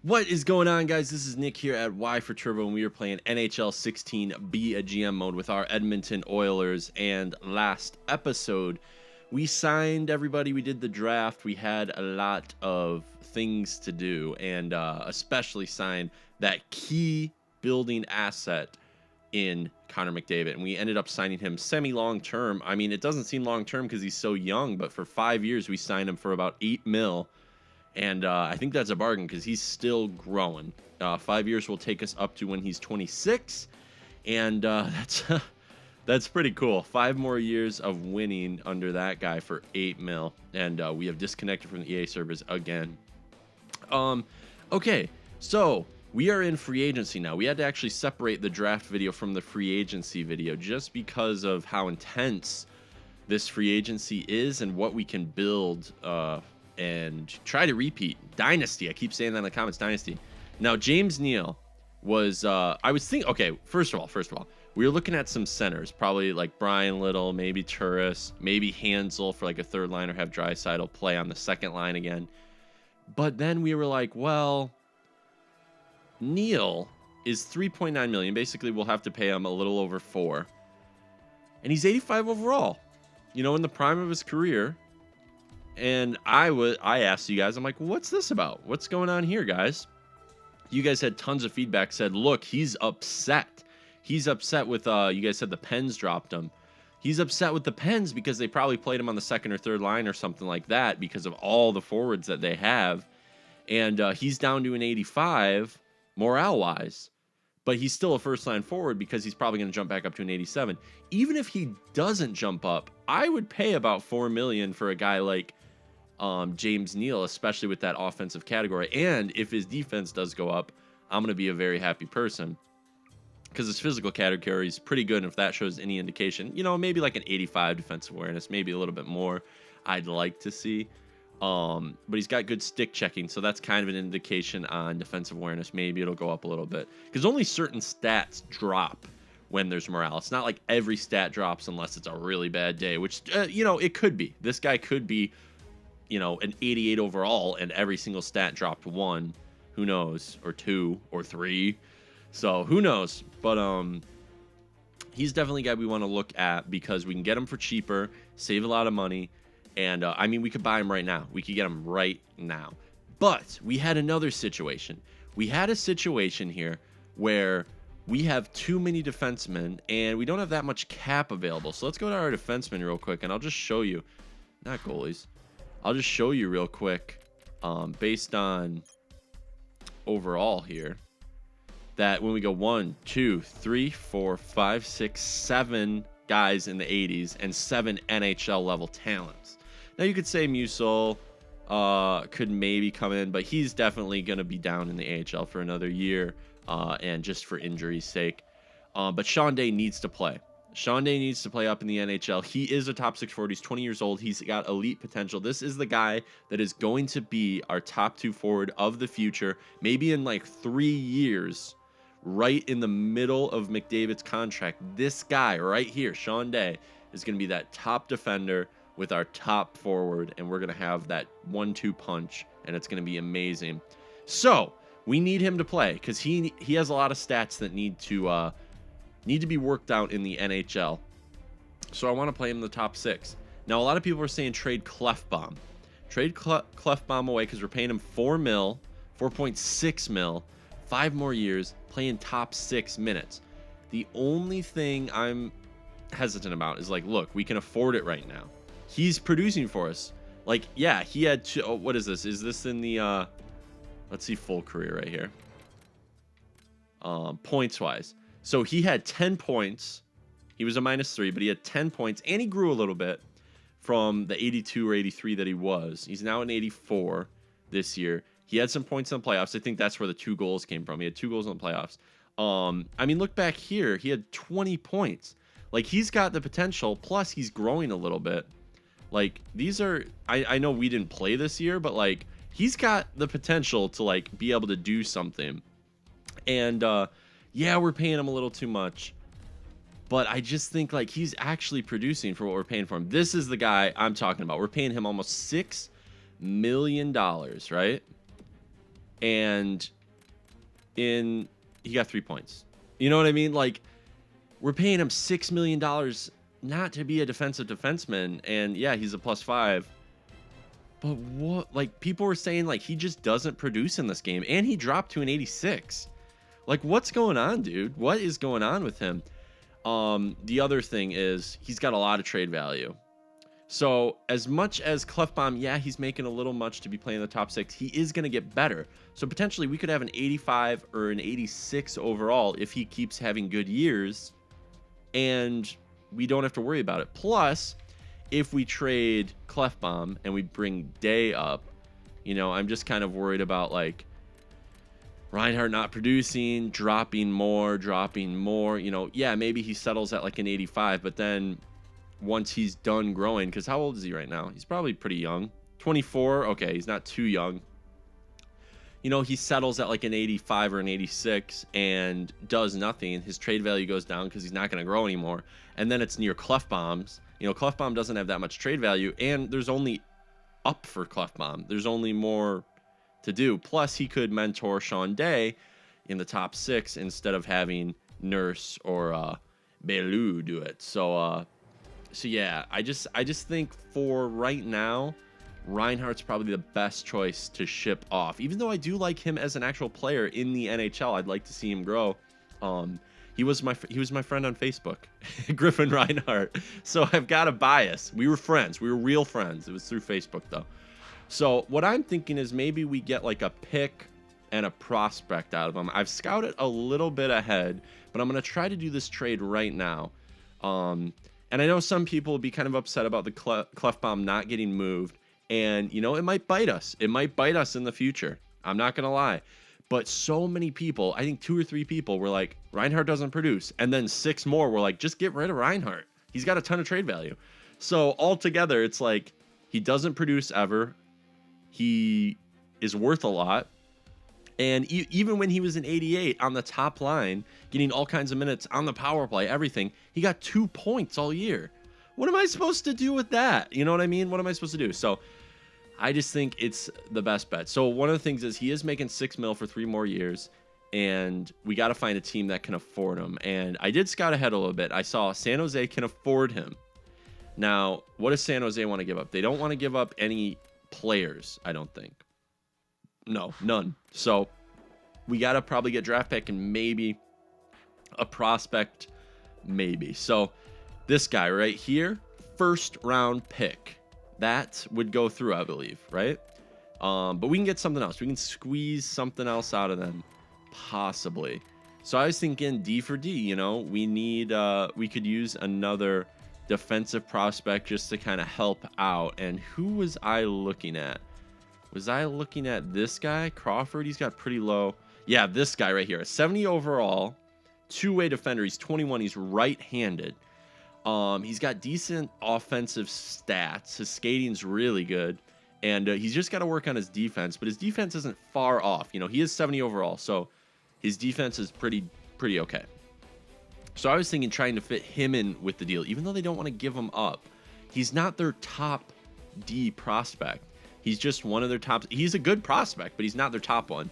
What is going on, guys? This is Nick here at Y for Turbo, and we are playing NHL 16B a GM mode with our Edmonton Oilers. And last episode, we signed everybody. We did the draft. We had a lot of things to do, and especially signed that key building asset in Connor McDavid. And we ended up signing him semi-long term. I mean, it doesn't seem long term because he's so young, but for 5 years, we signed him for about $8 million. And I think that's a bargain because he's still growing. 5 years will take us up to when he's 26. And that's pretty cool. 5 more years of winning under that guy for $8 million. And we have disconnected from the EA servers again. Okay, so we are in free agency now. We had to actually separate the draft video from the free agency video just because of how intense this free agency is and what we can build and try to repeat. Dynasty. I keep saying that in the comments. Dynasty. Now, James Neal was, I was thinking, okay, first of all, we were looking at some centers, probably like Brian Little, maybe Turris, maybe Hansel for like a third line, or have Draisaitl play on the second line again. But then we were like, well, Neal is $3.9 million. Basically, we'll have to pay him a little over $4 million. And he's 85 overall, you know, in the prime of his career. And I asked you guys, I'm like, what's this about? What's going on here, guys? You guys had tons of feedback, said, look, he's upset. He's upset with, you guys said the Pens dropped him. He's upset with the Pens because they probably played him on the second or third line or something like that because of all the forwards that they have. And he's down to an 85 morale-wise. But he's still a first-line forward because he's probably going to jump back up to an 87. Even if he doesn't jump up, I would pay about $4 million for a guy like James Neal, especially with that offensive category. And if his defense does go up, I'm going to be a very happy person because his physical category is pretty good. And if that shows any indication, you know, maybe like an 85 defensive awareness, maybe a little bit more I'd like to see. But he's got good stick checking, so that's kind of an indication on defensive awareness. Maybe it'll go up a little bit because only certain stats drop when there's morale. It's not like every stat drops unless it's a really bad day, which, you know, it could be. This guy could be, you know, an 88 overall and every single stat dropped 1. Who knows? Or 2 or 3. So who knows? But he's definitely a guy we want to look at because we can get him for cheaper, save a lot of money. And, I mean, we could buy him right now. We could get him right now. But we had another situation. We had a situation here where we have too many defensemen, and we don't have that much cap available. So let's go to our defensemen real quick, and I'll just show you. Not goalies. I'll just show you real quick, based on overall here, that when we go 1, 2, 3, 4, 5, 6, 7 guys in the 80s and 7 NHL level talents. Now you could say Musil could maybe come in, but he's definitely going to be down in the AHL for another year, and just for injury's sake. But Sean Day needs to play. Sean Day needs to play up in the NHL. He is a top 6 forward. He's 20 years old. He's got elite potential. This is the guy that is going to be our top 2 forward of the future, maybe in like 3 years, right in the middle of McDavid's contract. This guy right here, Sean Day, is going to be that top defender with our top forward, and we're going to have that 1-2 punch, and it's going to be amazing. So we need him to play because he has a lot of stats that need to be worked out in the NHL. So I want to play him in the top 6. Now, a lot of people are saying trade Clefbaum. Trade Clefbaum away because we're paying him $4 million, $4.6 million, 5 more years, playing top 6 minutes. The only thing I'm hesitant about is, like, look, we can afford it right now. He's producing for us. Like, yeah, he had what is this? Is this in the let's see, full career right here. Points wise. So he had 10 points. He was a -3, but he had 10 points, and he grew a little bit from the 82 or 83 that he was. He's now an 84 this year. He had some points in the playoffs. I think that's where the 2 goals came from. He had 2 goals in the playoffs. I mean, look back here. He had 20 points. Like, he's got the potential, plus he's growing a little bit. Like, these are, I know we didn't play this year, but, like, he's got the potential to, like, be able to do something. And, yeah, we're paying him a little too much. But I just think, like, he's actually producing for what we're paying for him. This is the guy I'm talking about. We're paying him almost $6 million, right? and he got 3 points. You know what I mean? Like, we're paying him $6 million not to be a defensive defenseman, and yeah, he's a +5. But what, like, people were saying, like, he just doesn't produce in this game, and he dropped to an 86. Like, what's going on, dude? What is going on with him? The other thing is he's got a lot of trade value. So as much as Clefbaum, yeah, he's making a little much to be playing the top 6, he is going to get better. So potentially we could have an 85 or an 86 overall if he keeps having good years, and we don't have to worry about it. Plus, if we trade Clefbaum and we bring Day up, you know, I'm just kind of worried about, like, Reinhart not producing, dropping more, you know. Yeah, maybe he settles at like an 85, but then once he's done growing, because how old is he right now? He's probably pretty young. 24, okay, he's not too young. You know, he settles at like an 85 or an 86 and does nothing. His trade value goes down because he's not going to grow anymore. And then it's near Clefbaum's. You know, Clefbaum doesn't have that much trade value, and there's only up for Clefbaum. There's only more to do. Plus, he could mentor Sean Day in the top 6 instead of having Nurse or Bellew do it. So yeah, I just think for right now, Reinhart's probably the best choice to ship off. Even though I do like him as an actual player in the NHL, I'd like to see him grow. He was my friend on Facebook, Griffin Reinhart. So I've got a bias. We were friends. We were real friends. It was through Facebook though. So what I'm thinking is maybe we get like a pick and a prospect out of him. I've scouted a little bit ahead, but I'm going to try to do this trade right now. And I know some people will be kind of upset about the Clefbaum not getting moved. And, you know, it might bite us. It might bite us in the future. I'm not going to lie. But so many people, I think 2 or 3 people were like, Reinhart doesn't produce. And then 6 more were like, just get rid of Reinhart. He's got a ton of trade value. So altogether, it's like he doesn't produce ever. He is worth a lot. And even when he was an 88 on the top line, getting all kinds of minutes on the power play, everything, he got 2 points all year. What am I supposed to do with that? You know what I mean? What am I supposed to do? So I just think it's the best bet. So one of the things is he is making $6 million for 3 more years, and we got to find a team that can afford him. And I did scout ahead a little bit. I saw San Jose can afford him. Now, what does San Jose want to give up? They don't want to give up any players, I don't think. No, none. So we got to probably get draft pick and maybe a prospect, maybe. So this guy right here, 1st round pick. That would go through, I believe, right? But we can get something else. We can squeeze something else out of them, possibly. So I was thinking D for D, you know. We could use another defensive prospect just to kind of help out. And who was I looking at? Was I looking at this guy, Crawford? He's got pretty low. Yeah, this guy right here, a 70 overall, 2-way defender. He's 21. He's right-handed. He's got decent offensive stats. His skating's really good, and he's just got to work on his defense. But his defense isn't far off. You know, he is 70 overall, so his defense is pretty okay. So I was thinking trying to fit him in with the deal, even though they don't want to give him up. He's not their top D prospect. He's just one of their top. He's a good prospect, but he's not their top one.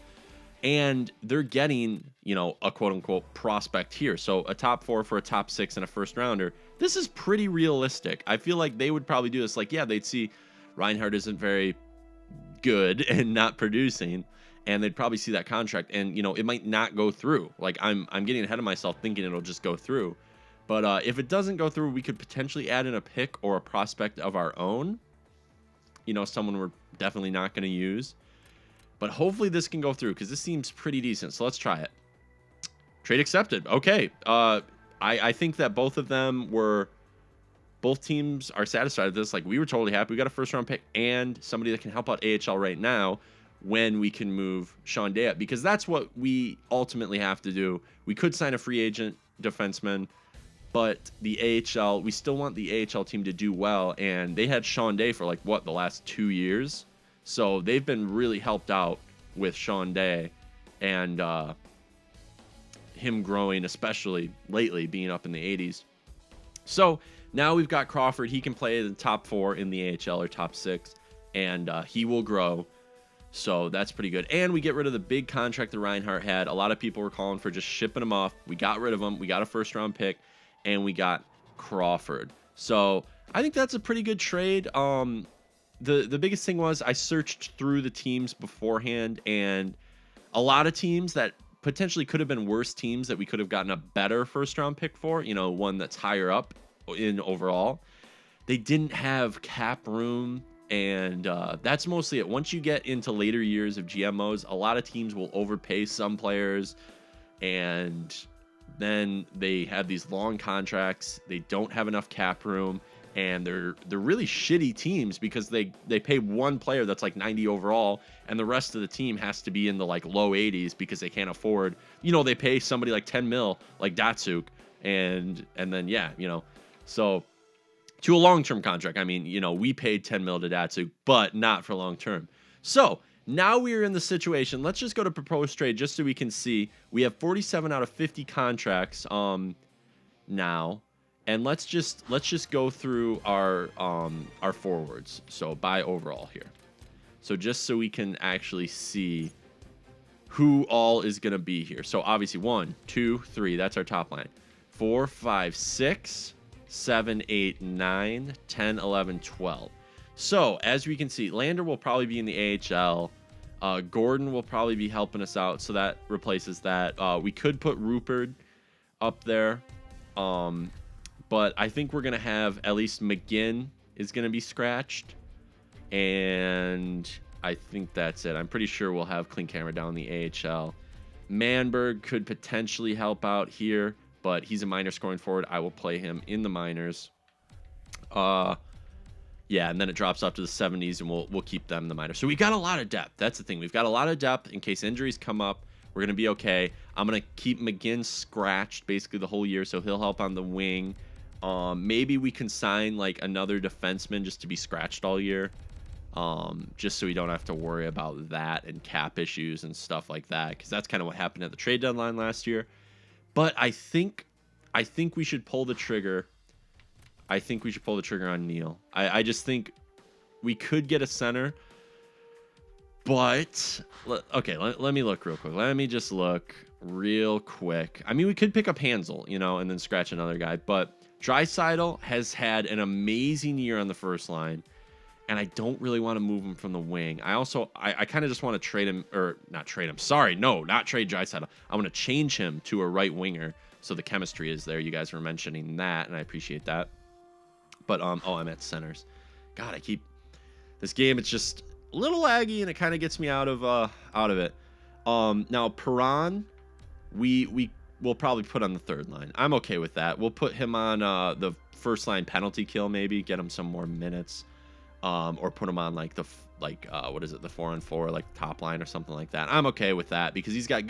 And they're getting, you know, a quote-unquote prospect here. So a top 4 for a top 6 and a 1st rounder. This is pretty realistic. I feel like they would probably do this. Like, yeah, they'd see Reinhart isn't very good and not producing, and they'd probably see that contract. And, you know, it might not go through. Like, I'm getting ahead of myself thinking it'll just go through. But if it doesn't go through, we could potentially add in a pick or a prospect of our own. You know, someone we're definitely not going to use. But hopefully this can go through because this seems pretty decent. So let's try it. Trade accepted. Okay. I think that both teams are satisfied with this. Like, we were totally happy. We got a 1st round pick and somebody that can help out AHL right now when we can move Sean Day up, because that's what we ultimately have to do. We could sign a free agent defenseman, but the AHL, we still want the AHL team to do well. And they had Sean Day for like the last 2 years. So they've been really helped out with Sean Day and him growing, especially lately, being up in the 80s. So now we've got Crawford. He can play the top 4 in the AHL or top 6, and he will grow. So that's pretty good. And we get rid of the big contract that Reinhardt had. A lot of people were calling for just shipping him off. We got rid of him. We got a first-round pick, and we got Crawford. So I think that's a pretty good trade. The biggest thing was I searched through the teams beforehand, and a lot of teams that potentially could have been worse teams that we could have gotten a better first-round pick for, you know, one that's higher up in overall, they didn't have cap room. And that's mostly it. Once you get into later years of GMOs, a lot of teams will overpay some players, and then they have these long contracts. They don't have enough cap room, and they're really shitty teams because they pay one player that's like 90 overall, and the rest of the team has to be in the like low 80s because they can't afford. You know, they pay somebody like 10 mil like Datsuk, and then yeah, you know, so. To a long-term contract. I mean, you know, we paid 10 mil to Datsuk, but not for long-term. So now we're in the situation. Let's just go to proposed trade just so we can see. We have 47 out of 50 contracts now, and let's just go through our forwards. So by overall here. So just so we can actually see who all is going to be here. So obviously 1, 2, 3. That's our top line. 4, 5, 6. 7, 8, 9, 10, 11, 12. So, as we can see, Lander will probably be in the AHL. Gordon will probably be helping us out, so that replaces that. We could put Rupert up there, but I think we're going to have at least McGinn is going to be scratched, and I think that's it. I'm pretty sure we'll have Clean Camera down in the AHL. Manberg could potentially help out here, but he's a minor scoring forward. I will play him in the minors. Yeah, and then it drops up to the 70s, and we'll keep them in the minors. So we got a lot of depth. That's the thing. We've got a lot of depth in case injuries come up. We're going to be okay. I'm going to keep McGinn scratched basically the whole year, so he'll help on the wing. Maybe we can sign like another defenseman just to be scratched all year, just so we don't have to worry about that and cap issues and stuff like that, because that's kind of what happened at the trade deadline last year. But I think we should pull the trigger. I think we should pull the trigger on Neil. I just think we could get a center. But, okay, let me look real quick. Let me just look real quick. I mean, we could pick up Hansel, you know, and then scratch another guy. But Draisaitl has had an amazing year on the first line, and I don't really want to move him from the wing. I kind of just want to trade him, or not trade him. Sorry, no, not trade Draisaitl. I want to change him to a right winger, so the chemistry is there. You guys were mentioning that, and I appreciate that. But I'm at centers. God, this game. It's just a little laggy, and it kind of gets me out of it. Now Perron, we will probably put on the third line. I'm okay with that. We'll put him on the first line penalty kill, maybe get him some more minutes. Or put him on like the 4-on-4, like top line or something like that. I'm okay with that because he's got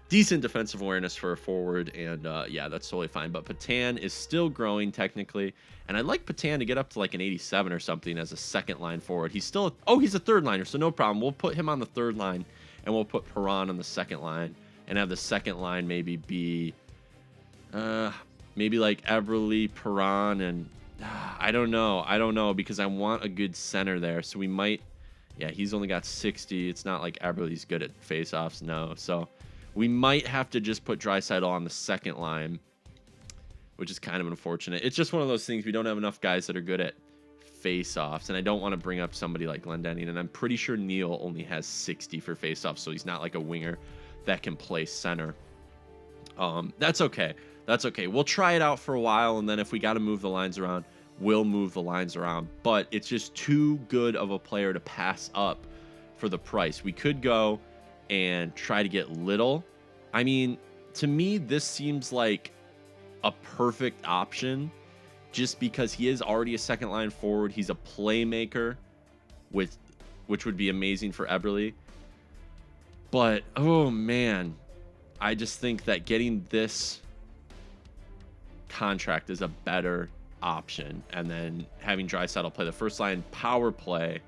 decent defensive awareness for a forward, and yeah, that's totally fine. But Patan is still growing technically, and I'd like Patan to get up to like an 87 or something as a second line forward. He's a third liner, so no problem. We'll put him on the third line, and we'll put Perron on the second line, and have the second line maybe be maybe like Eberle, Perron, and I don't know because I want a good center there. So we might, yeah, he's only got 60. It's not like Eberle's good at faceoffs, no. So we might have to just put Draisaitl on the second line, which is kind of unfortunate. It's just one of those things. We don't have enough guys that are good at faceoffs, and I don't want to bring up somebody like Glendening. And I'm pretty sure Neil only has 60 for faceoffs, so he's not like a winger that can play center. That's okay. That's okay. We'll try it out for a while, and then if we got to move the lines around, we'll move the lines around. But it's just too good of a player to pass up for the price. We could go and try to get Little. I mean, to me, this seems like a perfect option just because he is already a second line forward. He's a playmaker, which would be amazing for Eberle. But, oh, man, I just think that getting this contract is a better option, and then having Draisaitl play the first line power play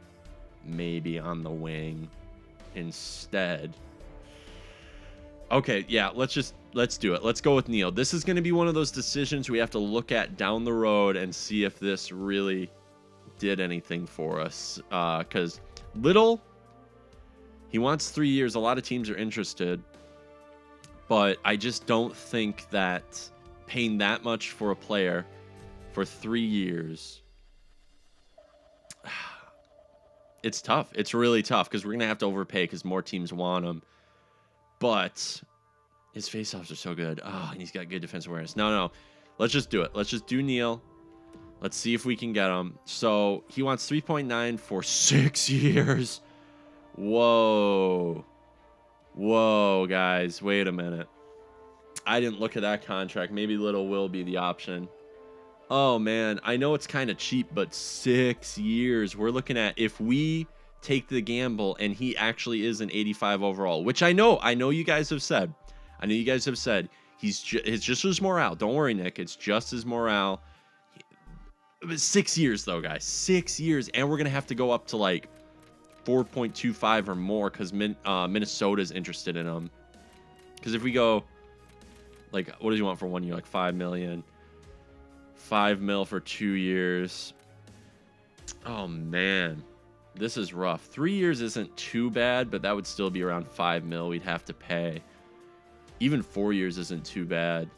maybe on the wing instead. Okay, yeah, let's do it. Let's go with Neil. This is going to be one of those decisions we have to look at down the road and see if this really did anything for us, because Little, He wants 3 years. A lot of teams are interested, but I just don't think that paying that much for a player for 3 years, it's tough. It's really tough because we're going to have to overpay because more teams want him. But his faceoffs are so good. Oh, and he's got good defense awareness. No. Let's just do it. Let's just do Neil. Let's see if we can get him. So he wants 3.9 for 6 years. Whoa, guys. Wait a minute. I didn't look at that contract. Maybe Little will be the option. Oh, man. I know it's kind of cheap, but 6 years. We're looking at if we take the gamble and he actually is an 85 overall, which I know you guys have said. It's just his morale. Don't worry, Nick. It's just his morale. 6 years, though, guys. 6 years. And we're going to have to go up to like 4.25 or more because Minnesota's interested in him. Because if we go, like, what does he want for 1 year? Like 5 million. 5 mil for 2 years. Oh, man. This is rough. 3 years isn't too bad, but that would still be around 5 mil we'd have to pay. Even 4 years isn't too bad.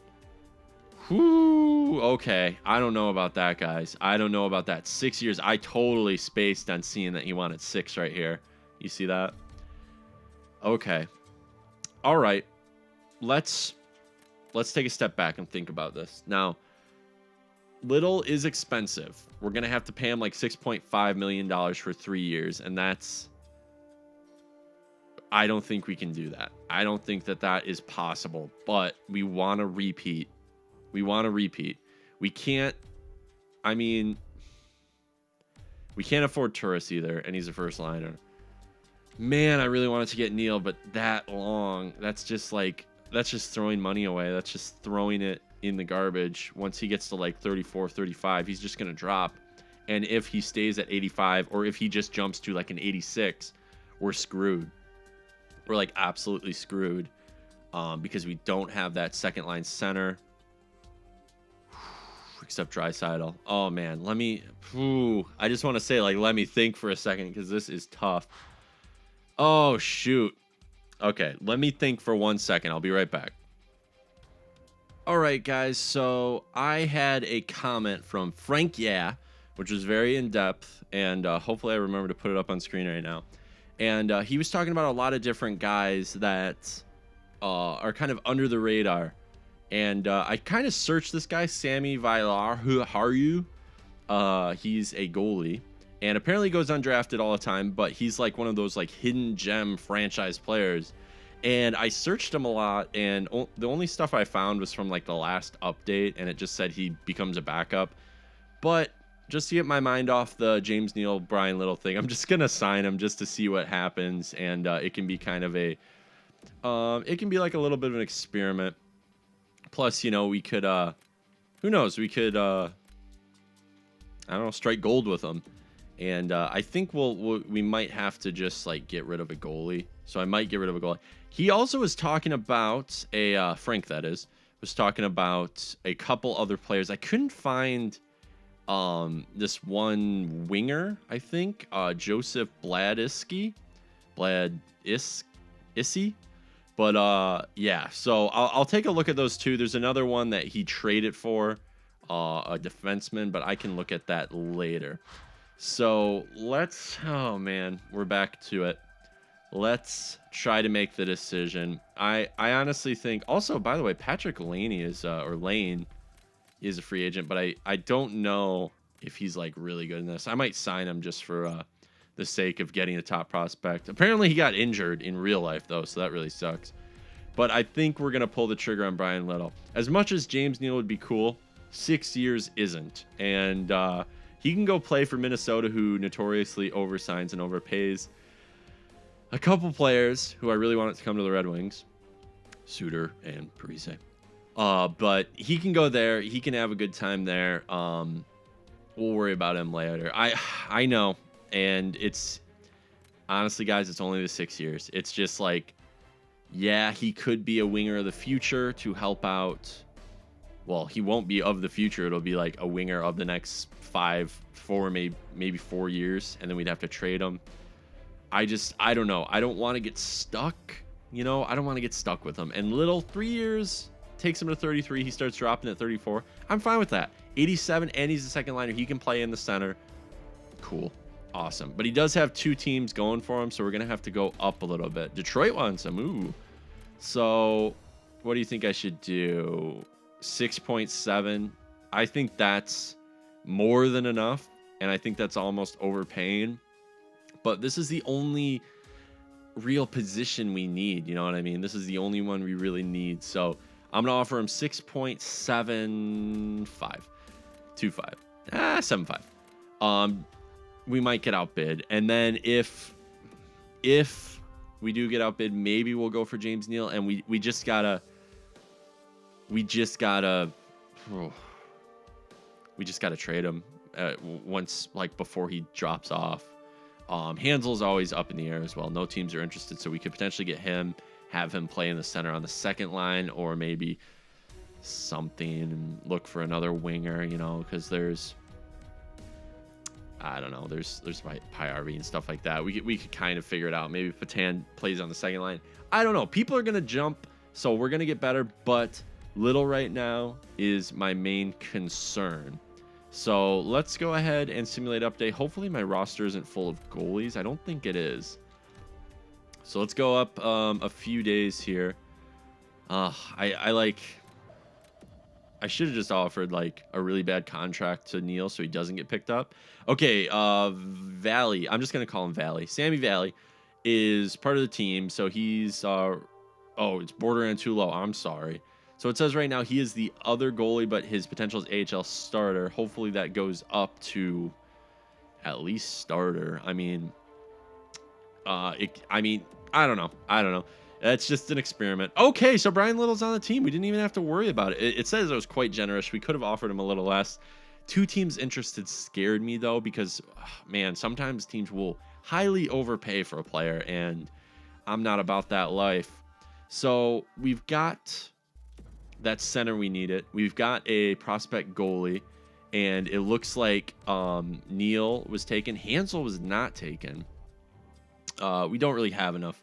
Whoo, okay. I don't know about that, guys. I don't know about that. 6 years. I totally spaced on seeing that he wanted 6 right here. You see that? Okay. All right. Let's take a step back and think about this. Now, Little is expensive. We're going to have to pay him like $6.5 million for 3 years, and that's... I don't think we can do that. I don't think that is possible, but we want to repeat. We can't, we can't afford Turris either, and he's a first liner. Man, I really wanted to get Neil, but that long, that's just throwing money away. That's just throwing it in the garbage. Once he gets to like 34, 35, he's just going to drop. And if he stays at 85, or if he just jumps to like an 86, we're screwed. We're like absolutely screwed because we don't have that second line center. Except Draisaitl. Oh, man. I just want to say, like, let me think for a second because this is tough. Oh, shoot. Okay, let me think for 1 second. I'll be right back. All right, guys. So I had a comment from Frank which was very in-depth, and hopefully I remember to put it up on screen right now. And he was talking about a lot of different guys that are kind of under the radar. And I kind of searched this guy, Sammy Vilar. Who are you? He's a goalie. And apparently goes undrafted all the time. But he's like one of those like hidden gem franchise players. And I searched him a lot. And the only stuff I found was from like the last update. And it just said he becomes a backup. But just to get my mind off the James Neal, Brian Little thing, I'm just going to sign him just to see what happens. And it can be kind of a... it can be like a little bit of an experiment. Plus, we could, who knows? We could, I don't know, strike gold with them. And I think we might have to just like get rid of a goalie. So I might get rid of a goalie. He also was talking about Frank, that is, was talking about a couple other players. I couldn't find this one winger, I think, Joseph Bladisky. But yeah, so I'll take a look at those two. There's another one that he traded for, a defenseman, but I can look at that later. So oh man, we're back to it. Let's try to make the decision. I honestly think, also, by the way, Patrick Lane is a free agent, but I don't know if he's like really good in this. I might sign him just for the sake of getting a top prospect. Apparently he got injured in real life though, so that really sucks. But I think we're going to pull the trigger on Brian Little. As much as James Neal would be cool, 6 years isn't. And he can go play for Minnesota, who notoriously oversigns and overpays a couple players who I really wanted to come to the Red Wings, Suter and Parise. But he can go there. He can have a good time there. We'll worry about him later. I know. And it's honestly, guys, it's only the 6 years. It's just like, yeah, he could be a winger of the future to help out. Well, he won't be of the future. It'll be like a winger of the next maybe 4 years. And then we'd have to trade him. I don't know. I don't want to get stuck. You know, I don't want to get stuck with him. And Little, 3 years takes him to 33. He starts dropping at 34. I'm fine with that. 87, and he's the second liner. He can play in the center. Cool. Awesome. But he does have 2 teams going for him, so we're going to have to go up a little bit. Detroit wants him. Ooh. So what do you think I should do? 6.7. I think that's more than enough, and I think that's almost overpaying. But this is the only real position we need. You know what I mean? This is the only one we really need. So I'm going to offer him 6.75. 25. 7.5. We might get outbid. And then if we do get outbid, maybe we'll go for James Neal. And we just gotta trade him once, like, before he drops off. Hansel's always up in the air as well. No teams are interested, so we could potentially get him, have him play in the center on the second line, or maybe something, and look for another winger, you know, because there's Pie-RV and stuff like that. We could kind of figure it out. Maybe Patan plays on the second line. I don't know. People are gonna jump, so we're gonna get better, but Little right now is my main concern. So let's go ahead and simulate update. Hopefully my roster isn't full of goalies. I don't think it is. So let's go up a few days here. I should have just offered like a really bad contract to Neal so he doesn't get picked up. Okay, Valley. I'm just gonna call him Valley. Sammy Valley is part of the team, so he's it's borderline too low. I'm sorry. So it says right now he is the other goalie, but his potential is AHL starter. Hopefully that goes up to at least starter. I mean, I don't know. That's just an experiment. Okay, so Brian Little's on the team. We didn't even have to worry about it. It says it was quite generous. We could have offered him a little less. 2 teams interested scared me, though, because, man, sometimes teams will highly overpay for a player, and I'm not about that life. So we've got that center we needed. We've got a prospect goalie, and it looks like Neal was taken. Hansel was not taken. We don't really have enough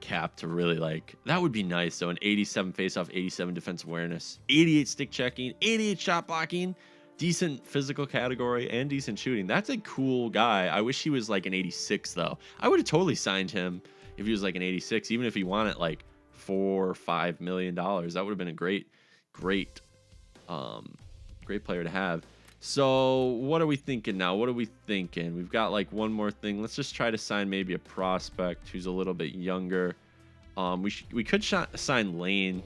cap to really, like, that would be nice. So an 87 faceoff, 87 defense awareness, 88 stick checking, 88 shot blocking, decent physical category, and decent shooting. That's a cool guy. I wish he was like an 86 though. I would have totally signed him if he was like an 86, even if he wanted like $4 or $5 million. That would have been a great player to have. So what are we thinking now? We've got like one more thing. Let's just try to sign maybe a prospect who's a little bit younger. We could sign Laney.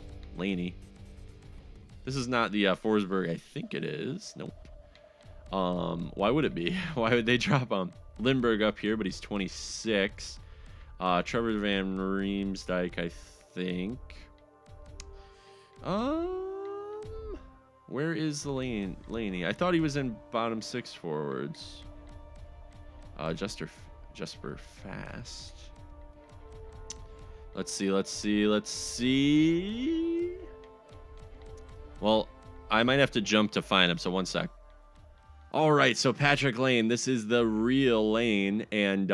This is not the Forsberg. I think it is. Nope. Why would it be? Why would they drop Lindbergh up here? But he's 26. Trevor Van Riemsdyk, I think. Where is the Laney? I thought he was in bottom 6 forwards. Jesper Fast. Let's see. Well, I might have to jump to find him, so one sec. All right, so Patrick Lane, this is the real Lane, and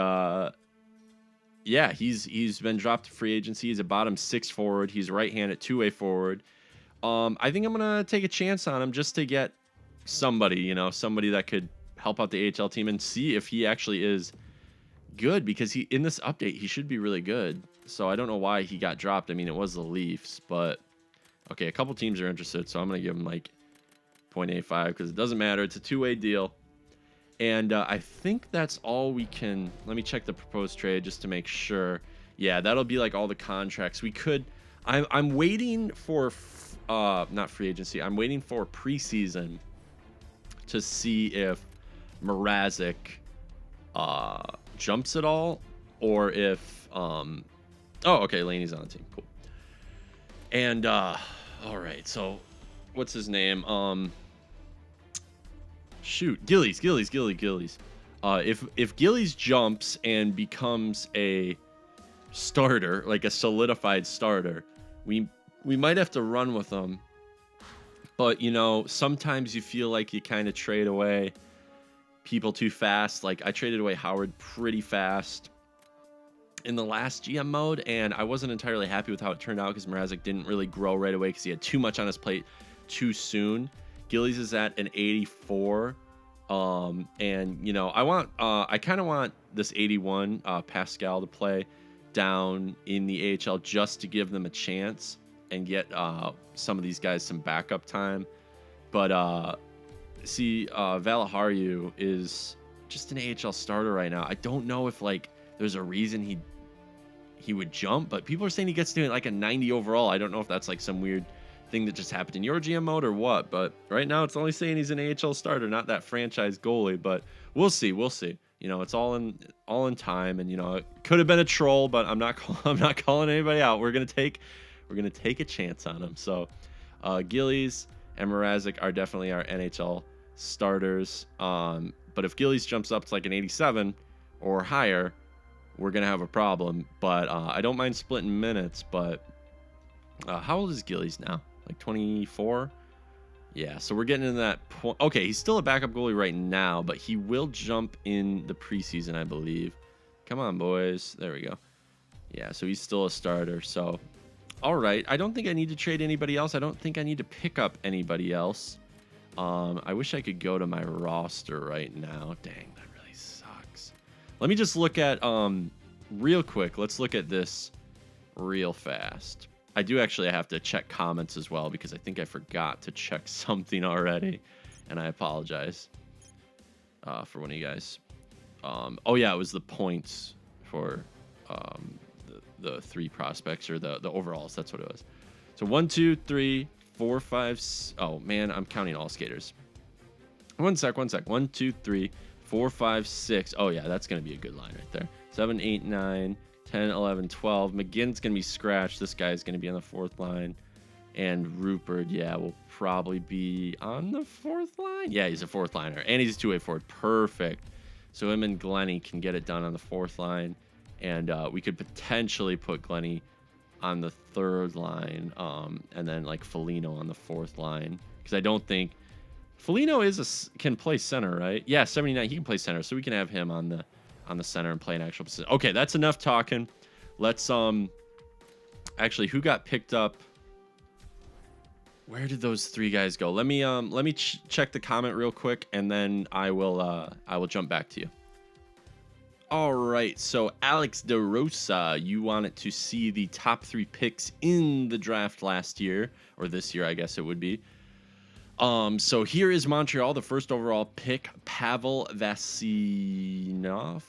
yeah, he's been dropped to free agency. He's a bottom 6 forward. He's right-handed 2-way forward. I think I'm gonna take a chance on him just to get somebody that could help out the AHL team and see if he actually is good, because in this update he should be really good. So I don't know why he got dropped. I mean, it was the Leafs, but okay, a couple teams are interested, so I'm gonna give him like 0.85 because it doesn't matter. It's a 2-way deal, and I think that's all we can. Let me check the proposed trade just to make sure. Yeah, that'll be like all the contracts we could. I'm waiting for. Not free agency. I'm waiting for preseason to see if Mrazek jumps at all, or if okay, Laney's on the team. Cool. And all right, so what's his name? Gillies. If Gillies jumps and becomes a starter, like a solidified starter, we might have to run with them. But, sometimes you feel like you kind of trade away people too fast. Like, I traded away Howard pretty fast. in the last GM mode, and I wasn't entirely happy with how it turned out because Mrazek didn't really grow right away because he had too much on his plate too soon. Gillies is at an 84. And you know, I kind of want this 81 Pascal to play down in the AHL just to give them a chance and get some of these guys some backup time. But see, Valahariu is just an AHL starter right now. I don't know if like there's a reason he would jump, but people are saying he gets to like a 90 overall. I don't know if that's like some weird thing that just happened in your GM mode or what, but right now it's only saying he's an AHL starter, not that franchise goalie. But we'll see. You know, it's all in time, and you know, it could have been a troll, but I'm not calling anybody out. We're gonna take a chance on him. So Gillies and Mrazek are definitely our NHL starters. But if Gillies jumps up to like an 87 or higher, we're gonna have a problem. But I don't mind splitting minutes. But how old is Gillies now? Like 24? Yeah, so we're getting into that point. Okay, he's still a backup goalie right now, but he will jump in the preseason, I believe. Come on, boys. There we go. Yeah, so he's still a starter. So, all right. I don't think I need to trade anybody else. I don't think I need to pick up anybody else. I wish I could go to my roster right now. Dang, that really sucks. Let me just look at, real quick. Let's look at this real fast. I do actually have to check comments as well because I think I forgot to check something already, and I apologize for one of you guys. Oh yeah, it was the points for the 3 prospects, or the overalls. That's what it was. So 1, 2, 3, 4, 5. Oh man, I'm counting all skaters. One sec. 1, 2, 3, 4, 5, 6. Oh yeah, that's gonna be a good line right there. 7, 8, 9. 10, 11, 12. McGinn's going to be scratched. This guy's going to be on the 4th line. And Rupert, yeah, will probably be on the 4th line. Yeah, he's a 4th liner. And he's a 2-way forward. Perfect. So him and Glenny can get it done on the 4th line. And we could potentially put Glenny on the 3rd line. And then like Foligno on the 4th line. Because I don't think... Foligno can play center, right? Yeah, 79. He can play center. So we can have him on the center and play an actual position. Okay, that's enough talking. Let's actually, who got picked up? Where did those 3 guys go? Let me check the comment real quick, and then I will jump back to you. All right, so Alex DeRosa, you wanted to see the top 3 picks in the draft last year, or this year, I guess it would be. So here is Montreal, the 1st overall pick, Pavel Vasyunov.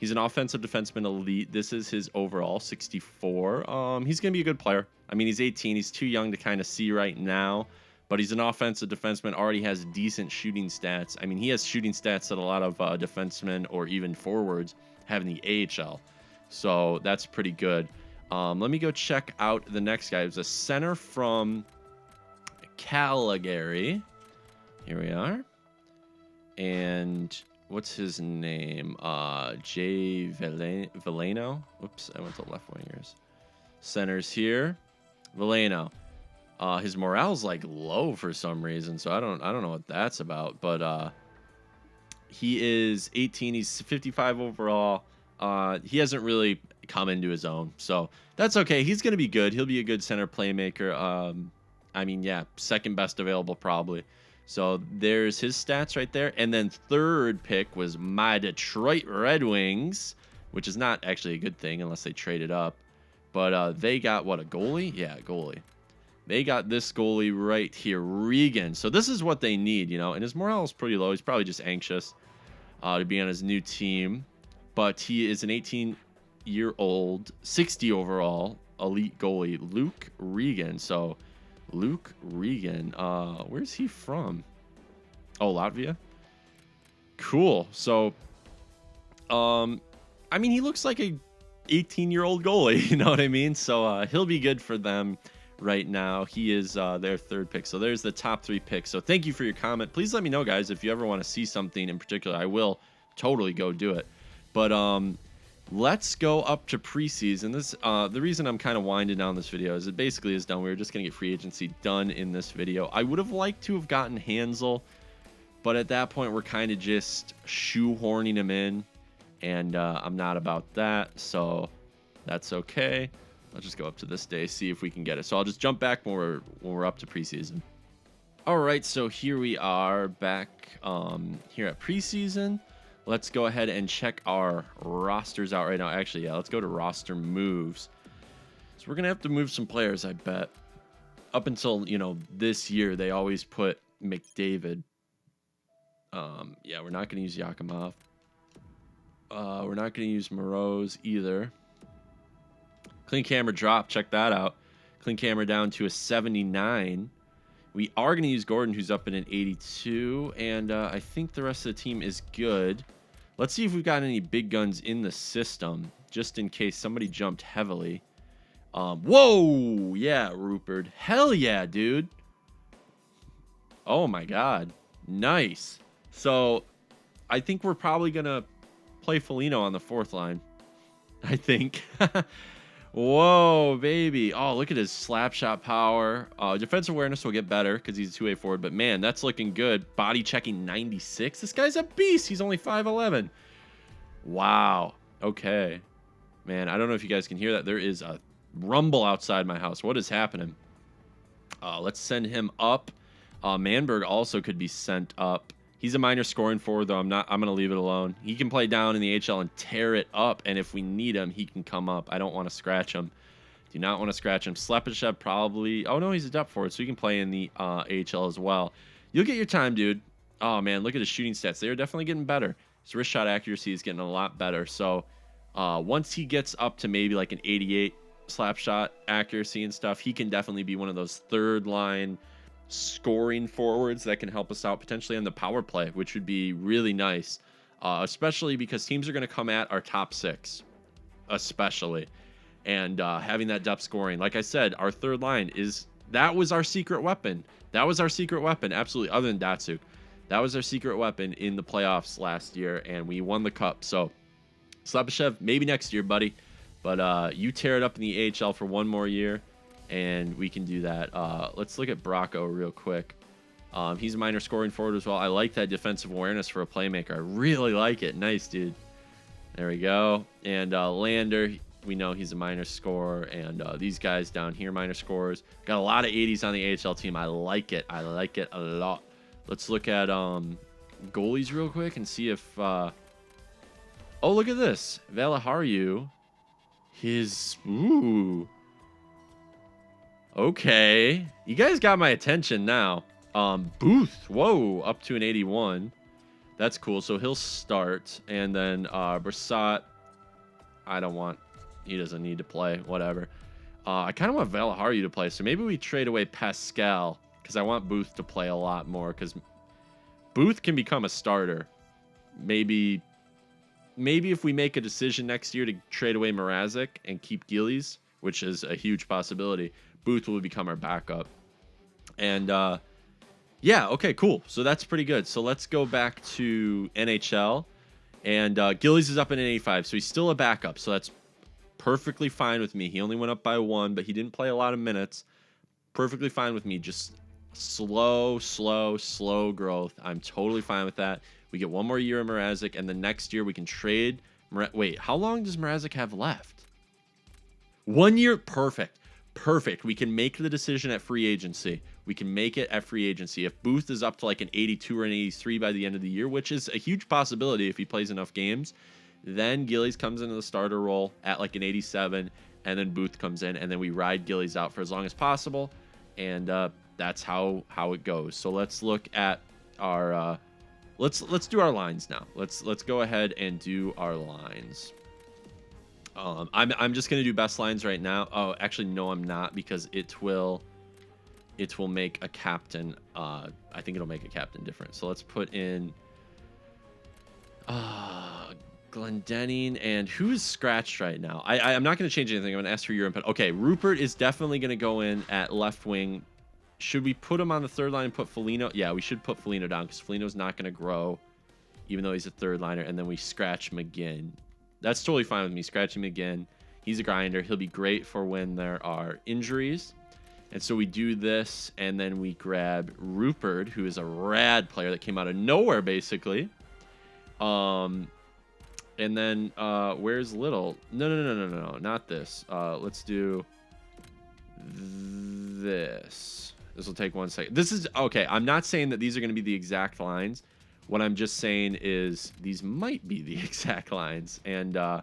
He's an offensive defenseman elite. This is his overall, 64. He's going to be a good player. I mean, he's 18. He's too young to kind of see right now, but he's an offensive defenseman, already has decent shooting stats. I mean, he has shooting stats that a lot of defensemen or even forwards have in the AHL. So that's pretty good. Let me go check out the next guy. It was a center from Calgary. Here we are. And what's his name? Jay Veleno. Oops, I went to left wingers. Center's here. Veleno. His morale's like low for some reason, so I don't know what that's about. But he is 18. He's 55 overall. He hasn't really come into his own, so that's okay. He's gonna be good. He'll be a good center playmaker. I mean, yeah, 2nd best available probably. So there's his stats right there. And then 3rd pick was my Detroit Red Wings, which is not actually a good thing unless they trade it up. But they got, what, a goalie? Yeah, a goalie. They got this goalie right here, Regan. So this is what they need, you know. And his morale is pretty low. He's probably just anxious to be on his new team. But he is an 18-year-old, 60 overall, elite goalie, Luke Regan. So... Luke Regan, where's he from? Oh, Latvia. Cool. So, I mean, he looks like a 18-year-old goalie. You know what I mean? So he'll be good for them right now. He is their 3rd pick. So there's the top 3 picks. So thank you for your comment. Please let me know, guys, if you ever want to see something in particular. I will totally go do it. But let's go up to preseason. This the reason I'm kind of winding down this video is it basically is done. We were just going to get free agency done in this video. I would have liked to have gotten Hansel, but at that point we're kind of just shoehorning him in. and I'm not about that, so that's okay. I'll just go up to this day, see if we can get it. So I'll just jump back when we're up to preseason. All right, so here we are back here at preseason. Let's go ahead and check our rosters out right now. Actually, yeah, let's go to roster moves. So we're gonna have to move some players, I bet. Up until, you know, this year, they always put McDavid. Yeah, we're not gonna use Yakimov. We're not gonna use Moroz either. Clean camera drop, check that out. Clean camera down to a 79. We are going to use Gordon, who's up in an 82, and I think the rest of the team is good. Let's see if we've got any big guns in the system, just in case somebody jumped heavily. Whoa! Yeah, Rupert. Hell yeah, dude. Oh, my God. Nice. So, I think we're probably going to play Foligno on the fourth line. I think. Whoa, baby. Oh, look at his slap shot power. Defensive awareness will get better because he's a two-way forward. But, man, that's looking good. Body checking 96. This guy's a beast. He's only 5'11". Wow. Okay. Man, I don't know if you guys can hear that. There is a rumble outside my house. What is happening? Let's send him up. Manberg also could be sent up. He's a minor scoring forward, though. I'm going to leave it alone. He can play down in the HL and tear it up, and if we need him, he can come up. I don't want to scratch him. Do not want to scratch him. Slepyshev probably... Oh, no, he's a depth forward, so he can play in the AHL as well. You'll get your time, dude. Oh, man, look at his shooting stats. They are definitely getting better. His wrist shot accuracy is getting a lot better. So once he gets up to maybe like an 88 slap shot accuracy and stuff, he can definitely be one of those third-line scoring forwards that can help us out potentially on the power play, which would be really nice, especially because teams are going to come at our top six, especially, and having that depth scoring. Like I said, our third line was our secret weapon. That was our secret weapon, absolutely, other than Datsuk. That was our secret weapon in the playoffs last year, and we won the cup. So, Slepyshev, maybe next year, buddy, but you tear it up in the AHL for one more year, and we can do that. Let's look at Bracco real quick. He's a minor scoring forward as well. I like that defensive awareness for a playmaker. I really like it. Nice, dude. There we go. And Lander, we know he's a minor scorer. And these guys down here, minor scorers. Got a lot of 80s on the AHL team. I like it. I like it a lot. Let's look at goalies real quick and see if... Oh, look at this. Valahariu. Ooh... Okay, you guys got my attention now. Booth, whoa, up to an 81. That's cool. So he'll start, and then Brissot, he doesn't need to play. Whatever. I kind of want Valahariu to play, so maybe we trade away Pascal because I want Booth to play a lot more because Booth can become a starter. Maybe if we make a decision next year to trade away Mrazek and keep Gillies, which is a huge possibility, Booth will become our backup. And yeah, okay, cool. So that's pretty good. So let's go back to NHL. And Gillies is up in an 85, so he's still a backup. So that's perfectly fine with me. He only went up by 1, but he didn't play a lot of minutes. Perfectly fine with me. Just slow growth. I'm totally fine with that. We get one more year of Mrazek, and the next year we can trade. Wait, how long does Mrazek have left? 1 year? Perfect. We can make the decision at free agency. We can make it at free agency. If Booth is up to like an 82 or an 83 by the end of the year, which is a huge possibility if he plays enough games, then Gillies comes into the starter role at like an 87, and then Booth comes in, and then we ride Gillies out for as long as possible, and that's how it goes. So let's look at our let's do our lines now. Let's go ahead and do our lines. I'm just gonna do best lines right now. Oh, actually, no, I'm not, because it will make a captain. I think it'll make a captain different. So let's put in Glendening, and who's scratched right now? I'm not gonna change anything. I'm gonna ask for your input. Okay, Rupert is definitely gonna go in at left wing. Should we put him on the third line and put Foligno? Yeah, we should put Foligno down because Foligno's not gonna grow, even though he's a third liner. And then we scratch McGinn. That's totally fine with me. Scratching him again. He's a grinder. He'll be great for when there are injuries. And so we do this, and then we grab Rupert, who is a rad player that came out of nowhere, basically. And then where's Little? No, not this. Let's do this. This will take 1 second. This is okay. I'm not saying that these are going to be the exact lines. What I'm just saying is these might be the exact lines. And oh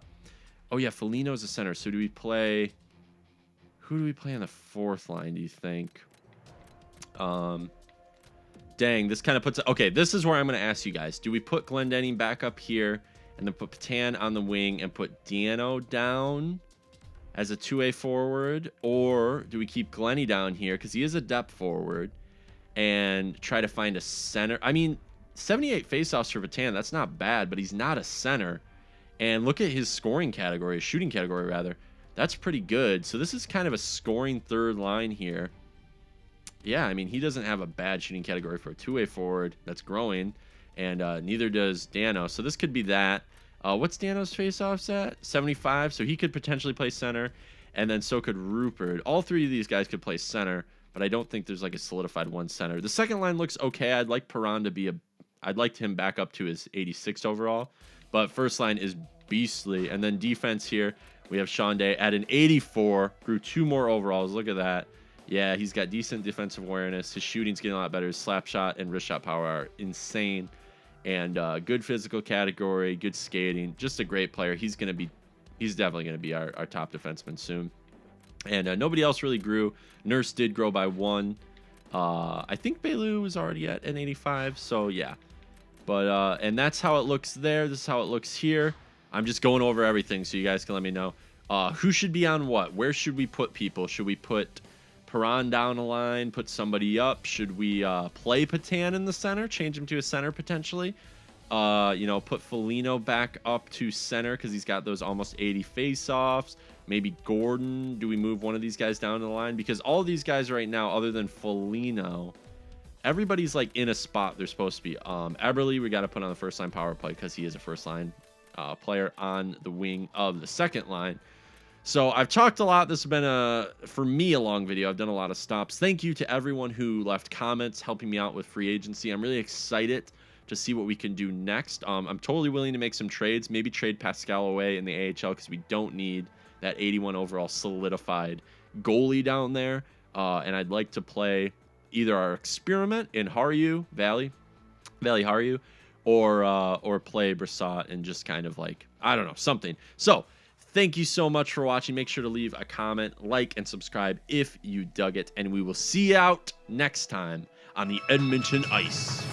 yeah, Foligno's a center. So do we play? Who do we play on the 4th line? Do you think? Dang, this kind of puts. Okay, this is where I'm going to ask you guys. Do we put Glendening back up here and then put Patan on the wing and put Dano down as a 2A forward, or do we keep Glenny down here because he is a depth forward and try to find a center? I mean, 78 faceoffs for Patan, that's not bad, but he's not a center. And look at his scoring category, shooting category rather. That's pretty good. So this is kind of a scoring 3rd line here. Yeah, I mean, he doesn't have a bad shooting category for a 2A forward that's growing, and neither does Dano. So this could be that. What's Dano's faceoffs at? 75, so he could potentially play center, and then so could Rupert. All 3 of these guys could play center, but I don't think there's like a solidified one center. The 2nd line looks okay. I'd like Perron to be I'd like him back up to his 86 overall, but 1st line is beastly. And then defense here, we have Sean Day at an 84, grew 2 more overalls. Look at that. Yeah, he's got decent defensive awareness. His shooting's getting a lot better. His slap shot and wrist shot power are insane. And good physical category, good skating. Just a great player. He's definitely going to be our top defenseman soon. And nobody else really grew. Nurse did grow by 1. I think Bailu was already at an 85. So, yeah. But and that's how it looks there. This is how it looks here. I'm just going over everything so you guys can let me know. Who should be on what? Where should we put people? Should we put Perron down the line, put somebody up? Should we play Patan in the center, change him to a center potentially? Put Foligno back up to center because he's got those almost 80 face-offs. Maybe Gordon. Do we move one of these guys down to the line? Because all these guys right now, other than Foligno, everybody's like in a spot they're supposed to be. Eberle, we got to put on the 1st line power play because he is a 1st line player on the wing of the 2nd line. So I've talked a lot. This has been, for me, a long video. I've done a lot of stops. Thank you to everyone who left comments helping me out with free agency. I'm really excited to see what we can do next. I'm totally willing to make some trades. Maybe trade Pascal away in the AHL because we don't need that 81 overall solidified goalie down there. And I'd like to play either our experiment in WiiU, Valley WiiU, or play Brissot and just kind of like, I don't know, something. So thank you so much for watching. Make sure to leave a comment, like, and subscribe if you dug it. And we will see you out next time on the Edmonton Ice.